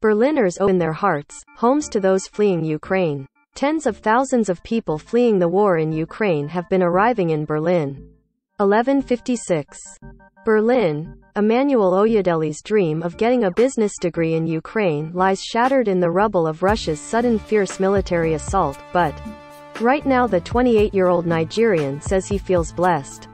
Berliners open their hearts, homes to those fleeing Ukraine. Tens of thousands of people fleeing the war in Ukraine have been arriving in Berlin. 11:56. Berlin. Emmanuel Oyedeli's dream of getting a business degree in Ukraine lies shattered in the rubble of Russia's sudden fierce military assault, but right now the 28-year-old Nigerian says he feels blessed.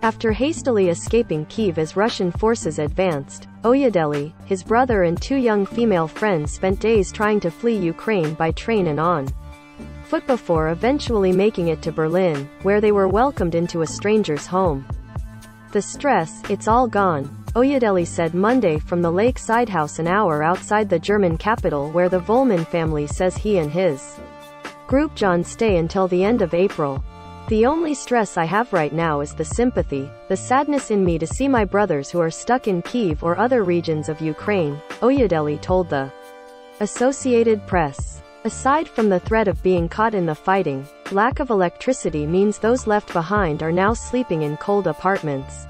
After hastily escaping Kyiv as Russian forces advanced, Oyedeli, his brother and two young female friends spent days trying to flee Ukraine by train and on foot before eventually making it to Berlin, where they were welcomed into a stranger's home. The stress, it's all gone, Oyedeli said Monday from the lakeside house an hour outside the German capital where the Volman family says he and his group John stay until the end of April. The only stress I have right now is the sympathy, the sadness in me to see my brothers who are stuck in Kyiv or other regions of Ukraine, Oyedeli told the Associated Press. Aside from the threat of being caught in the fighting, lack of electricity means those left behind are now sleeping in cold apartments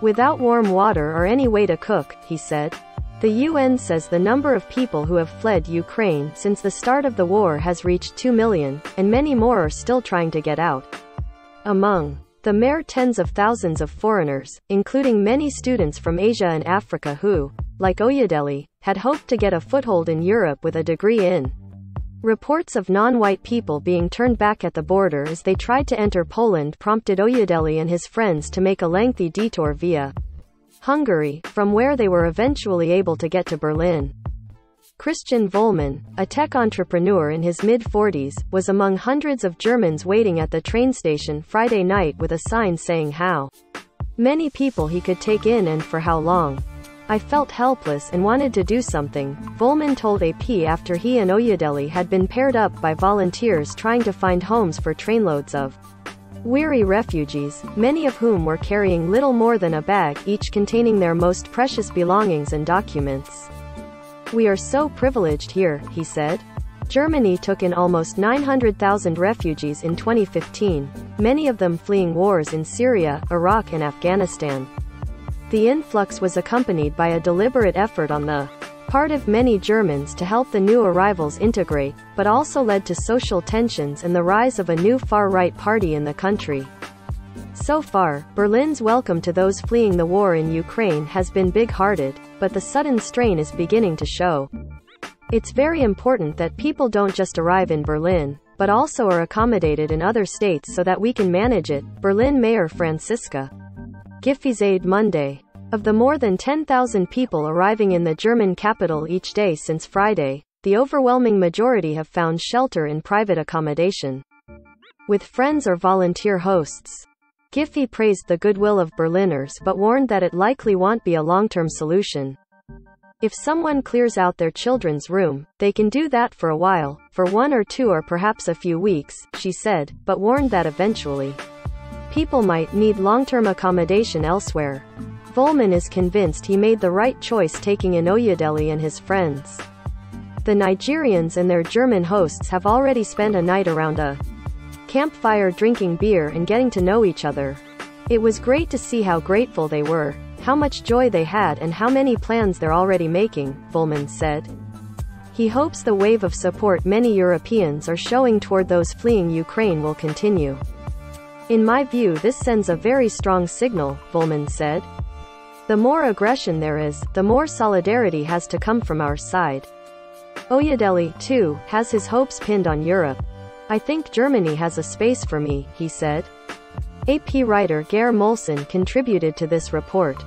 without warm water or any way to cook, he said. The UN says the number of people who have fled Ukraine since the start of the war has reached 2 million, and many more are still trying to get out. Among the mere tens of thousands of foreigners, including many students from Asia and Africa who, like Oyedeli, had hoped to get a foothold in Europe with a degree in. Reports of non-white people being turned back at the border as they tried to enter Poland prompted Oyedeli and his friends to make a lengthy detour via Hungary, from where they were eventually able to get to Berlin. Christian Volman, a tech entrepreneur in his mid-40s, was among hundreds of Germans waiting at the train station Friday night with a sign saying how many people he could take in and for how long. I felt helpless and wanted to do something, Volman told AP after he and Oyedeli had been paired up by volunteers trying to find homes for trainloads of weary refugees, many of whom were carrying little more than a bag each containing their most precious belongings and documents. We are so privileged here, he said. Germany took in almost 900,000 refugees in 2015, many of them fleeing wars in Syria, Iraq and Afghanistan. The influx was accompanied by a deliberate effort on the part of many Germans to help the new arrivals integrate, but also led to social tensions and the rise of a new far-right party in the country. So far, Berlin's welcome to those fleeing the war in Ukraine has been big-hearted, but the sudden strain is beginning to show. It's very important that people don't just arrive in Berlin, but also are accommodated in other states so that we can manage it, Berlin Mayor Franziska Giffey said Monday. Of the more than 10,000 people arriving in the German capital each day since Friday, the overwhelming majority have found shelter in private accommodation with friends or volunteer hosts. Giffey praised the goodwill of Berliners but warned that it likely won't be a long-term solution. If someone clears out their children's room, they can do that for a while, for 1 or 2 or perhaps a few weeks, she said, but warned that eventually people might need long-term accommodation elsewhere. Volman is convinced he made the right choice taking in Oyedeli and his friends. The Nigerians and their German hosts have already spent a night around a campfire drinking beer and getting to know each other. It was great to see how grateful they were, how much joy they had and how many plans they're already making, Volman said. He hopes the wave of support many Europeans are showing toward those fleeing Ukraine will continue. In my view, this sends a very strong signal, Volman said. The more aggression there is, the more solidarity has to come from our side. Oyedeli, too, has his hopes pinned on Europe. I think Germany has a space for me, he said. AP writer Geir Molson contributed to this report.